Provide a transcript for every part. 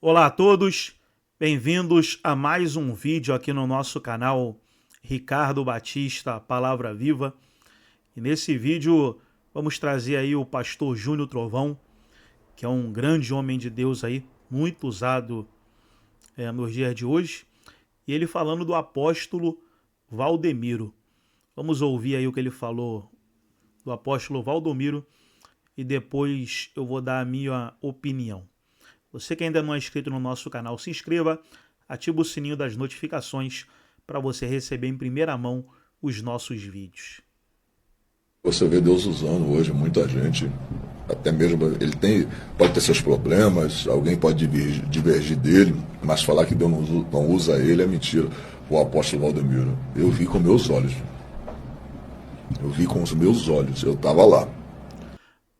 Olá a todos, bem-vindos a mais um vídeo aqui no nosso canal Ricardo Batista, Palavra Viva. E nesse vídeo vamos trazer aí o pastor Júnior Trovão, que é um grande homem de Deus aí, muito usado nos dias de hoje. E ele falando do apóstolo Valdemiro. Vamos ouvir aí o que ele falou do apóstolo Valdomiro e depois eu vou dar a minha opinião. Você que ainda não é inscrito no nosso canal, se inscreva, ative o sininho das notificações para você receber em primeira mão os nossos vídeos. Você vê Deus usando hoje muita gente, até mesmo pode ter seus problemas, alguém pode divergir dele, mas falar que Deus não usa ele é mentira. O apóstolo Valdemiro, eu vi com meus olhos, eu estava lá.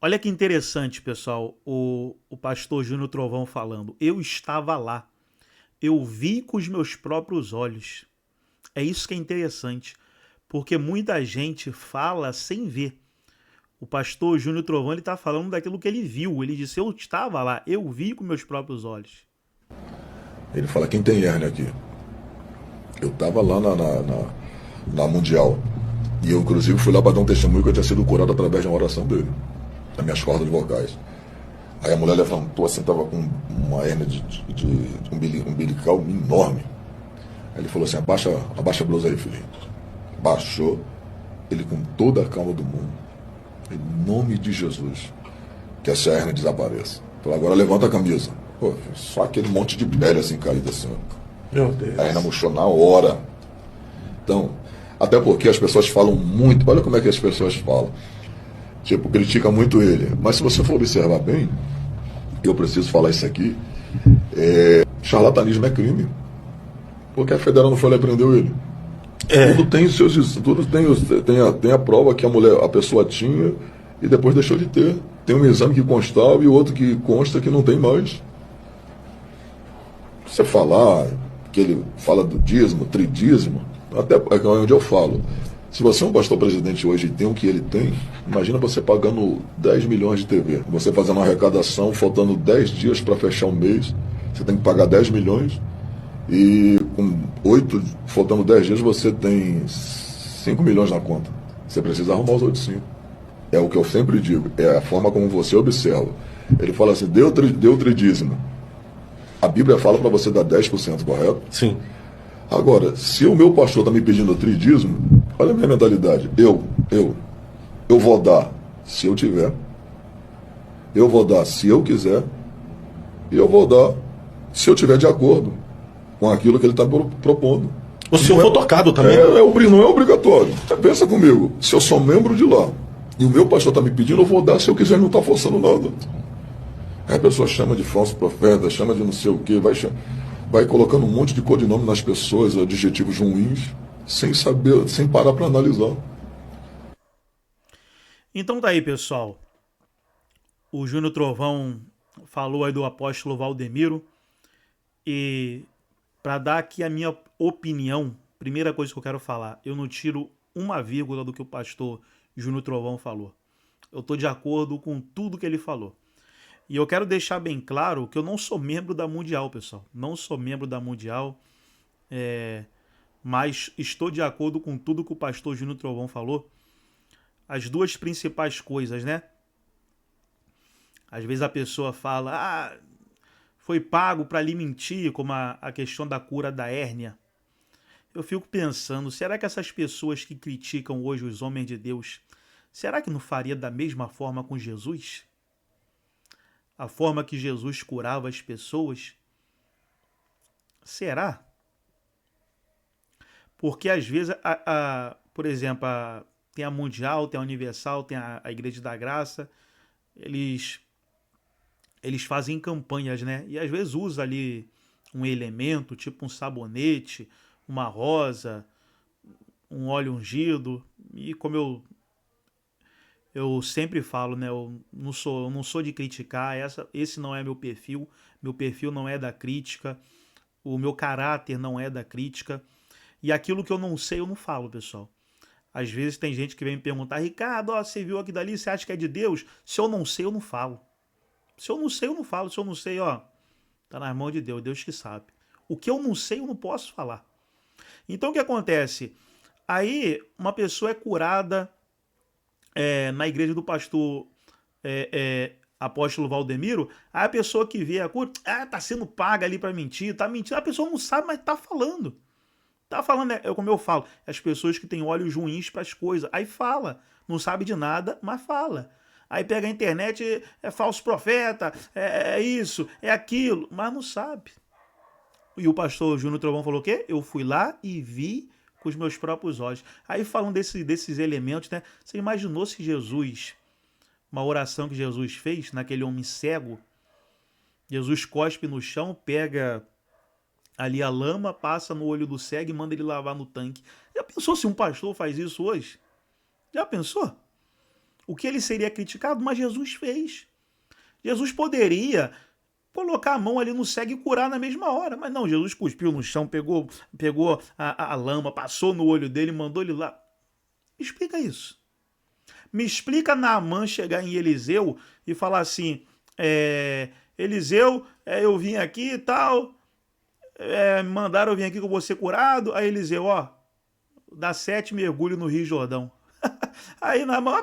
Olha que interessante, pessoal, o pastor Júnior Trovão falando. Eu estava lá, eu vi com os meus próprios olhos. É isso que é interessante, porque muita gente fala sem ver. O pastor Júnior Trovão está falando daquilo que ele viu. Ele disse, eu estava lá, eu vi com meus próprios olhos. Ele fala, quem tem hérnia aqui? Eu estava lá na Mundial, e eu inclusive fui lá para dar um testemunho que eu tinha sido curado através de uma oração dele, das minhas cordas vocais. Aí a mulher levantou assim, tava com uma hérnia de umbilical enorme. Aí ele falou assim, abaixa a blusa aí, filhinho. Baixou, ele com toda a calma do mundo. Em nome de Jesus, que essa hérnia desapareça. Falou, agora levanta a camisa. Pô, só aquele monte de pele assim caída assim. Meu Deus. A hérnia murchou na hora. Então, até porque as pessoas falam muito, olha como é que as pessoas falam. Tipo, critica muito ele. Mas se você for observar bem, eu preciso falar isso aqui, charlatanismo é crime. Porque a federal não foi lá e prendeu ele. Tudo tem seus. Tudo tem a prova que a pessoa tinha e depois deixou de ter. Tem um exame que constava e outro que consta que não tem mais. Você falar que ele fala do dízimo, tridízimo, até é onde eu falo. Se você é um pastor presidente hoje e tem o que ele tem, imagina você pagando 10 milhões de TV. Você fazendo uma arrecadação, faltando 10 dias para fechar um mês, você tem que pagar 10 milhões. E com 8, faltando 10 dias, você tem 5 milhões na conta. Você precisa arrumar os outros 5. É o que eu sempre digo, é a forma como você observa. Ele fala assim, deu tridízimo. A Bíblia fala para você dar 10%, correto? Sim. Agora, se o meu pastor está me pedindo tridízimo, olha a minha mentalidade. Eu vou dar se eu tiver. Eu vou dar se eu quiser. E eu vou dar se eu tiver de acordo com aquilo que ele está propondo. O senhor foi tocado também? Não é obrigatório. Pensa comigo, se eu sou membro de lá e o meu pastor está me pedindo, eu vou dar se eu quiser, não está forçando nada. Aí a pessoa chama de falso profeta, chama de não sei o quê, vai colocando um monte de codinome nas pessoas, adjetivos ruins, sem saber, sem parar para analisar. Então tá aí, pessoal. O Júnior Trovão falou aí do apóstolo Valdemiro. E para dar aqui a minha opinião, primeira coisa que eu quero falar, eu não tiro uma vírgula do que o pastor Júnior Trovão falou. Eu estou de acordo com tudo que ele falou. E eu quero deixar bem claro que eu não sou membro da Mundial, pessoal. Não sou membro da Mundial, mas estou de acordo com tudo que o pastor Júnior Trovão falou. As duas principais coisas, né? Às vezes a pessoa fala, foi pago para lhe mentir, como a questão da cura da hérnia. Eu fico pensando, será que essas pessoas que criticam hoje os homens de Deus, será que não faria da mesma forma com Jesus? A forma que Jesus curava as pessoas? Será? Porque às vezes, por exemplo, tem a Mundial, tem a Universal, tem a Igreja da Graça, eles fazem campanhas, né? E às vezes usa ali um elemento, tipo um sabonete, uma rosa, um óleo ungido. E como eu sempre falo, né? Eu não sou de criticar, esse não é meu perfil. Meu perfil não é da crítica. O meu caráter não é da crítica. E aquilo que eu não sei, eu não falo, pessoal. Às vezes tem gente que vem me perguntar, Ricardo, você viu aqui dali, você acha que é de Deus? Se eu não sei, eu não falo. Se eu não sei, eu não falo. Se eu não sei, Está nas mãos de Deus, Deus que sabe. O que eu não sei, eu não posso falar. Então o que acontece? Aí uma pessoa é curada na igreja do pastor apóstolo Valdemiro, aí a pessoa que vê a cura, tá sendo paga ali para mentir, tá mentindo. A pessoa não sabe, mas tá falando. Tá falando, como eu falo, as pessoas que têm olhos ruins para as coisas. Aí fala, não sabe de nada, mas fala. Aí pega a internet, é falso profeta, é isso, é aquilo, mas não sabe. E o pastor Júnior Trovão falou o quê? Eu fui lá e vi com os meus próprios olhos. Aí falando desses elementos, né? Você imaginou se Jesus, uma oração que Jesus fez naquele homem cego, Jesus cospe no chão, pega ali a lama, passa no olho do cego e manda ele lavar no tanque. Já pensou se um pastor faz isso hoje? Já pensou? O que ele seria criticado? Mas Jesus fez. Jesus poderia colocar a mão ali no cego e curar na mesma hora. Mas não, Jesus cuspiu no chão, pegou a lama, passou no olho dele e mandou ele lá. Me explica isso. Me explica Naamã chegar em Eliseu e falar assim, Eliseu, eu vim aqui e tal, me mandaram eu vir aqui que eu vou ser curado. Aí Eliseu, dá 7 mergulhos no Rio Jordão. Aí Naamã,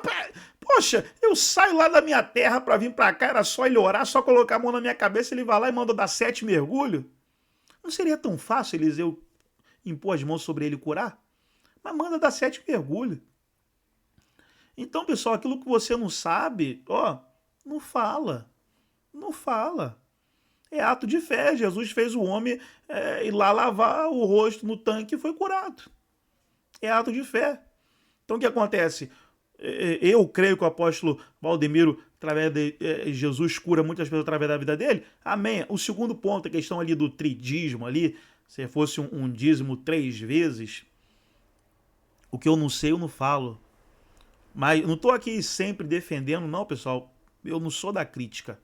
poxa, eu saio lá da minha terra para vir para cá, era só ele orar, só colocar a mão na minha cabeça, ele vai lá e manda dar 7 mergulhos. Não seria tão fácil Eliseu impor as mãos sobre ele e curar? Mas manda dar 7 mergulhos. Então, pessoal, aquilo que você não sabe, não fala. Não fala. É ato de fé. Jesus fez o homem ir lá lavar o rosto no tanque e foi curado. É ato de fé. Então, o que acontece? Eu creio que o apóstolo Valdemiro, através de Jesus, cura muitas pessoas através da vida dele. Amém. O segundo ponto, a questão ali do tridízimo ali, se fosse um dízimo 3 vezes, o que eu não sei, eu não falo. Mas não estou aqui sempre defendendo, não, pessoal. Eu não sou da crítica.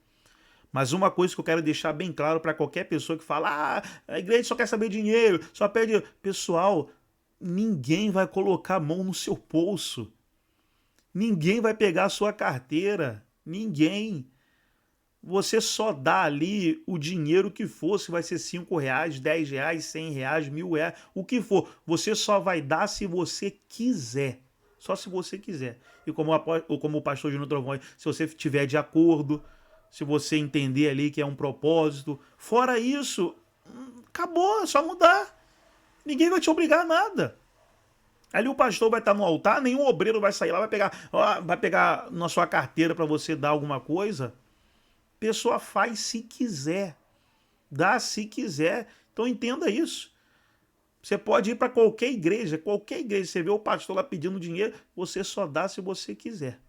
Mas uma coisa que eu quero deixar bem claro para qualquer pessoa que fala, a igreja só quer saber dinheiro, só pede... Pessoal, ninguém vai colocar a mão no seu bolso. Ninguém vai pegar a sua carteira. Ninguém. Você só dá ali o dinheiro que for, se vai ser R$5, R$10, R$100, R$1.000, o que for. Você só vai dar se você quiser. Só se você quiser. E como o pastor Júnior Trovão, se você estiver de acordo, se você entender ali que é um propósito. Fora isso, acabou, é só mudar. Ninguém vai te obrigar a nada. Ali o pastor vai estar no altar, nenhum obreiro vai sair lá, vai pegar na sua carteira para você dar alguma coisa. A pessoa faz se quiser. Dá se quiser. Então entenda isso. Você pode ir para qualquer igreja, você vê o pastor lá pedindo dinheiro, você só dá se você quiser.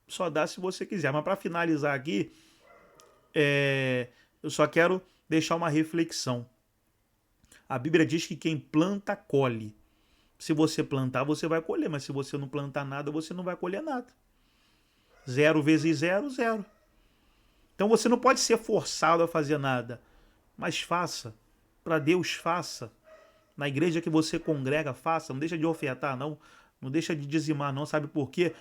Só dá se você quiser. Mas para finalizar aqui, eu só quero deixar uma reflexão. A Bíblia diz que quem planta, colhe. Se você plantar, você vai colher, mas se você não plantar nada, você não vai colher nada. 0 vezes 0, 0. Então você não pode ser forçado a fazer nada, mas faça. Para Deus, faça. Na igreja que você congrega, faça. Não deixa de ofertar, não. Não deixa de dizimar, não. Sabe por quê?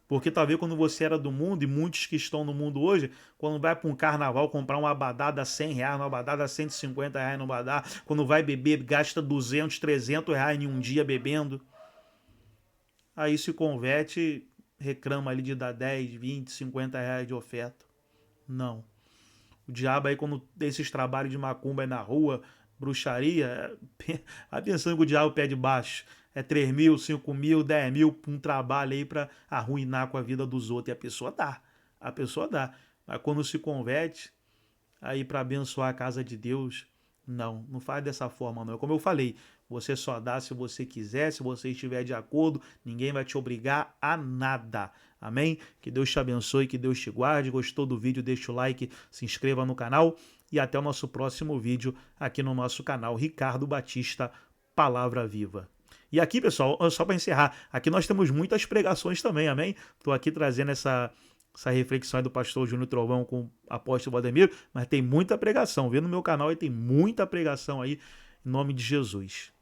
Porque talvez quando você era do mundo, e muitos que estão no mundo hoje, quando vai para um carnaval comprar uma abadá dá R$100, uma abadá dá R$150 no abadá, quando vai beber, gasta R$200, R$300 em um dia bebendo. Aí se converte, reclama ali de dar 10, 20, R$50 de oferta. Não. O diabo aí, quando tem esses trabalhos de macumba aí na rua, bruxaria, vai pensando que o diabo pede baixo. É 3 mil, 5 mil, 10 mil para um trabalho aí para arruinar com a vida dos outros. E a pessoa dá. A pessoa dá. Mas quando se converte, aí para abençoar a casa de Deus, não faz dessa forma não. Como eu falei, você só dá se você quiser, se você estiver de acordo, ninguém vai te obrigar a nada. Amém? Que Deus te abençoe, que Deus te guarde. Gostou do vídeo? Deixa o like, se inscreva no canal e até o nosso próximo vídeo aqui no nosso canal Ricardo Batista, Palavra Viva. E aqui, pessoal, só para encerrar, aqui nós temos muitas pregações também, amém? Estou aqui trazendo essa reflexão aí do pastor Júnior Trovão com o apóstolo Valdemiro, mas tem muita pregação, vê no meu canal aí, tem muita pregação aí, em nome de Jesus.